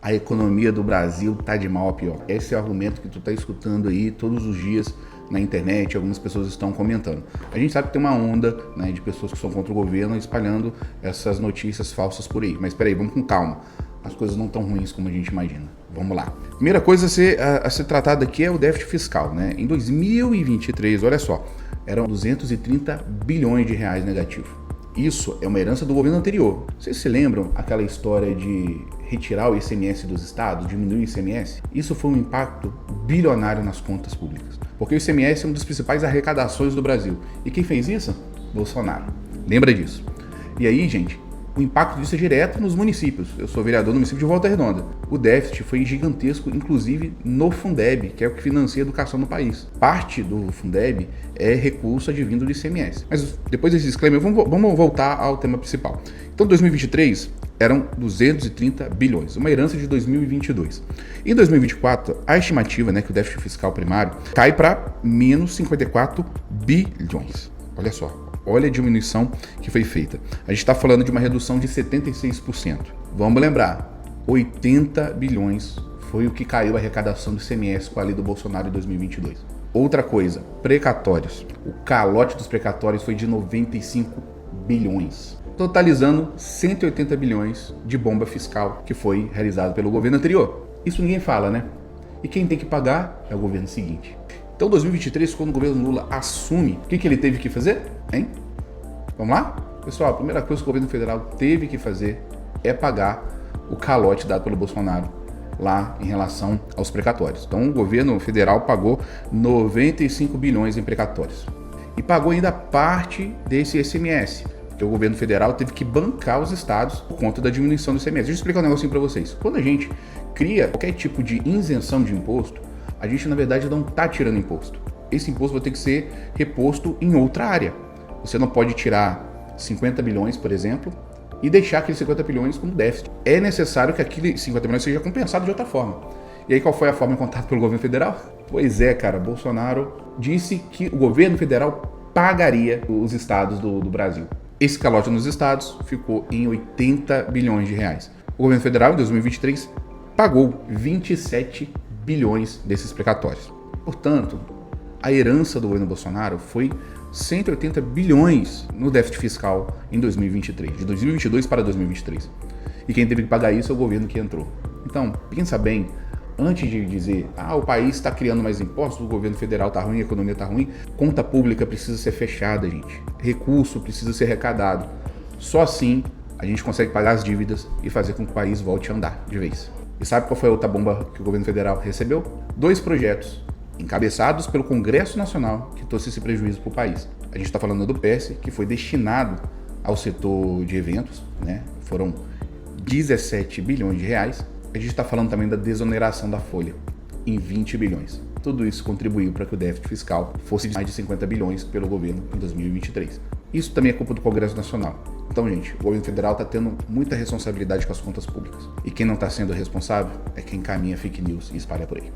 a economia do Brasil tá de mal a pior. Esse é o argumento que tu tá escutando aí todos os dias na internet, algumas pessoas estão comentando. A gente sabe que tem uma onda, né, de pessoas que são contra o governo espalhando essas notícias falsas por aí. Mas peraí, vamos com calma. As coisas não tão ruins como a gente imagina. Vamos lá. Primeira coisa a ser tratada aqui é o déficit fiscal, né? Em 2023, olha só, eram 230 bilhões de reais negativo. Isso é uma herança do governo anterior. Vocês se lembram aquela história de retirar o ICMS dos estados, diminuir o ICMS? Isso foi um impacto bilionário nas contas públicas. Porque o ICMS é uma das principais arrecadações do Brasil. E quem fez isso? Bolsonaro. Lembra disso? E aí, gente, o impacto disso é direto nos municípios. Eu sou vereador no município de Volta Redonda. O déficit foi gigantesco, inclusive no Fundeb, que é o que financia a educação no país. Parte do Fundeb é recurso advindo do ICMS. Mas depois desse disclaimer, vamos voltar ao tema principal. Então, 2023 eram 230 bilhões, uma herança de 2022. Em 2024, a estimativa, né, que o déficit fiscal primário cai para menos 54 bilhões. Olha só. Olha a diminuição que foi feita. A gente está falando de uma redução de 76%. Vamos lembrar, 80 bilhões foi o que caiu a arrecadação do ICMS com a lei do Bolsonaro em 2022. Outra coisa, precatórios. O calote dos precatórios foi de 95 bilhões, totalizando 180 bilhões de bomba fiscal que foi realizado pelo governo anterior. Isso ninguém fala, né? E quem tem que pagar é o governo seguinte. Então, 2023, quando o governo Lula assume, o que ele teve que fazer? Hein? Vamos lá? Pessoal, a primeira coisa que o governo federal teve que fazer é pagar o calote dado pelo Bolsonaro lá em relação aos precatórios. Então, o governo federal pagou 95 bilhões em precatórios. E pagou ainda parte desse ICMS, porque o governo federal teve que bancar os estados por conta da diminuição do ICMS. Deixa eu explicar um negocinho para vocês. Quando a gente cria qualquer tipo de isenção de imposto, a gente, na verdade, não está tirando imposto. Esse imposto vai ter que ser reposto em outra área. Você não pode tirar 50 bilhões, por exemplo, e deixar aqueles 50 bilhões como déficit. É necessário que aqueles 50 bilhões seja compensado de outra forma. E aí, qual foi a forma encontrada pelo governo federal? Pois é, cara, Bolsonaro disse que o governo federal pagaria os estados do Brasil. Esse calote nos estados ficou em 80 bilhões de reais. O governo federal, em 2023, pagou 27 bilhões desses precatórios. Portanto, a herança do governo Bolsonaro foi 180 bilhões no déficit fiscal em 2023, de 2022 para 2023. E quem teve que pagar isso é o governo que entrou. Então, pensa bem, antes de dizer, o país está criando mais impostos, o governo federal está ruim, a economia está ruim, conta pública precisa ser fechada, gente. Recurso precisa ser arrecadado. Só assim a gente consegue pagar as dívidas e fazer com que o país volte a andar de vez. E sabe qual foi a outra bomba que o governo federal recebeu? 2 projetos encabeçados pelo Congresso Nacional que trouxe esse prejuízo para o país. A gente está falando do PES, que foi destinado ao setor de eventos, né? Foram 17 bilhões de reais. A gente está falando também da desoneração da folha, em 20 bilhões. Tudo isso contribuiu para que o déficit fiscal fosse de mais de 50 bilhões pelo governo em 2023. Isso também é culpa do Congresso Nacional. Então, gente, o governo federal está tendo muita responsabilidade com as contas públicas. E quem não está sendo responsável é quem encaminha fake news e espalha por aí.